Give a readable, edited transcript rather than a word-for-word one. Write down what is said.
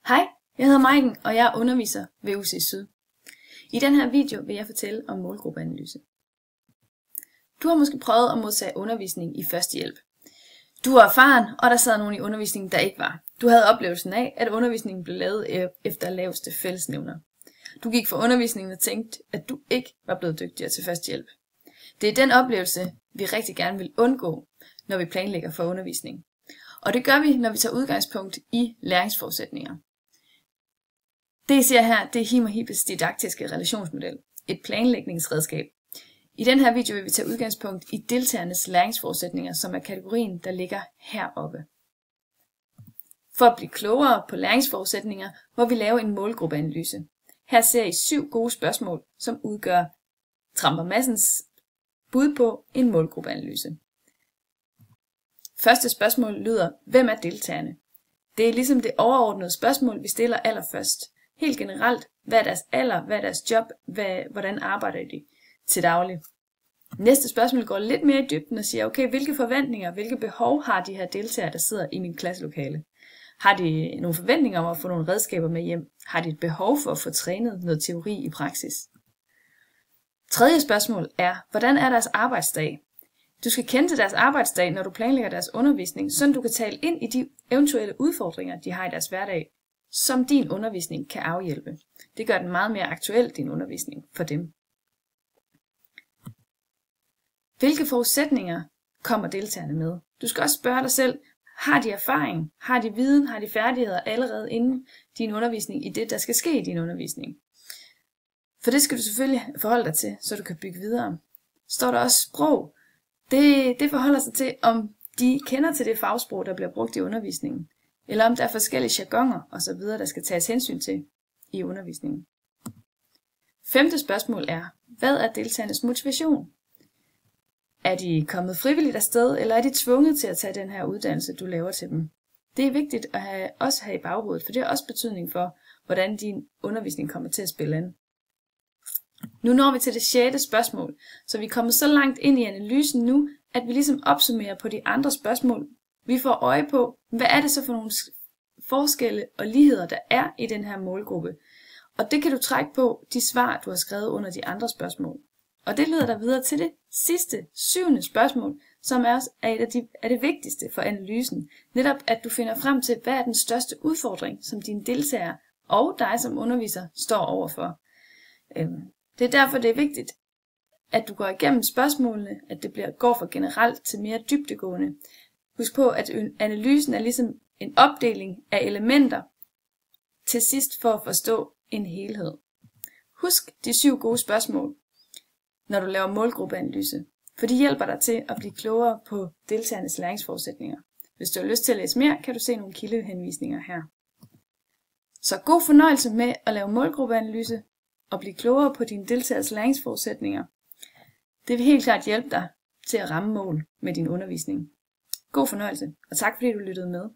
Hej, jeg hedder Maiken, og jeg er underviser ved UC Syd. I den her video vil jeg fortælle om målgruppeanalyse. Du har måske prøvet at modtage undervisning i førstehjælp. Du var erfaren, og der sad nogen i undervisningen, der ikke var. Du havde oplevelsen af, at undervisningen blev lavet efter laveste fællesnævner. Du gik for undervisningen og tænkte, at du ikke var blevet dygtigere til førstehjælp. Det er den oplevelse, vi rigtig gerne vil undgå, når vi planlægger for undervisning. Og det gør vi, når vi tager udgangspunkt i læringsforudsætninger. Det I ser her, det er Him og Hippes didaktiske relationsmodel, et planlægningsredskab. I den her video vil vi tage udgangspunkt i deltagernes læringsforudsætninger, som er kategorien, der ligger heroppe. For at blive klogere på læringsforudsætninger, må vi lave en målgruppeanalyse. Her ser I 7 gode spørgsmål, som udgør Tramper Madsens bud på en målgruppeanalyse. Første spørgsmål lyder, hvem er deltagerne? Det er ligesom det overordnede spørgsmål, vi stiller allerførst. Helt generelt, hvad er deres alder, hvad er deres job, hvordan arbejder de til daglig? Næste spørgsmål går lidt mere i dybden og siger, okay, hvilke forventninger, hvilke behov har de her deltagere, der sidder i min klasselokale? Har de nogle forventninger om at få nogle redskaber med hjem? Har de et behov for at få trænet noget teori i praksis? Tredje spørgsmål er, hvordan er deres arbejdsdag? Du skal kende til deres arbejdsdag, når du planlægger deres undervisning, så du kan tale ind i de eventuelle udfordringer, de har i deres hverdag, som din undervisning kan afhjælpe. Det gør den meget mere aktuel, din undervisning, for dem. Hvilke forudsætninger kommer deltagerne med? Du skal også spørge dig selv, har de erfaring, har de viden, har de færdigheder allerede inden din undervisning i det, der skal ske i din undervisning? For det skal du selvfølgelig forholde dig til, så du kan bygge videre. Står der også sprog? Det forholder sig til, om de kender til det fagsprog, der bliver brugt i undervisningen, eller om der er forskellige jargoner osv., der skal tages hensyn til i undervisningen. Femte spørgsmål er, hvad er deltagernes motivation? Er de kommet frivilligt afsted, eller er de tvunget til at tage den her uddannelse, du laver til dem? Det er vigtigt at også have i baghovedet, for det har også betydning for, hvordan din undervisning kommer til at spille an. Nu når vi til det 6. spørgsmål, så vi er kommet så langt ind i analysen nu, at vi ligesom opsummerer på de andre spørgsmål. Vi får øje på, hvad er det så for nogle forskelle og ligheder, der er i den her målgruppe. Og det kan du trække på de svar, du har skrevet under de andre spørgsmål. Og det leder dig videre til det sidste, 7. spørgsmål, som er det vigtigste for analysen. Netop at du finder frem til, hvad er den største udfordring, som dine deltagere og dig som underviser står overfor. Det er derfor, det er vigtigt, at du går igennem spørgsmålene, at det går fra generelt til mere dybdegående. Husk på, at analysen er ligesom en opdeling af elementer til sidst for at forstå en helhed. Husk de 7 gode spørgsmål, når du laver målgruppeanalyse, for de hjælper dig til at blive klogere på deltagernes læringsforudsætninger. Hvis du har lyst til at læse mere, kan du se nogle kildehenvisninger her. Så god fornøjelse med at lave målgruppeanalyse og blive klogere på dine deltagers læringsforudsætninger. Det vil helt klart hjælpe dig til at ramme mål med din undervisning. God fornøjelse, og tak fordi du lyttede med.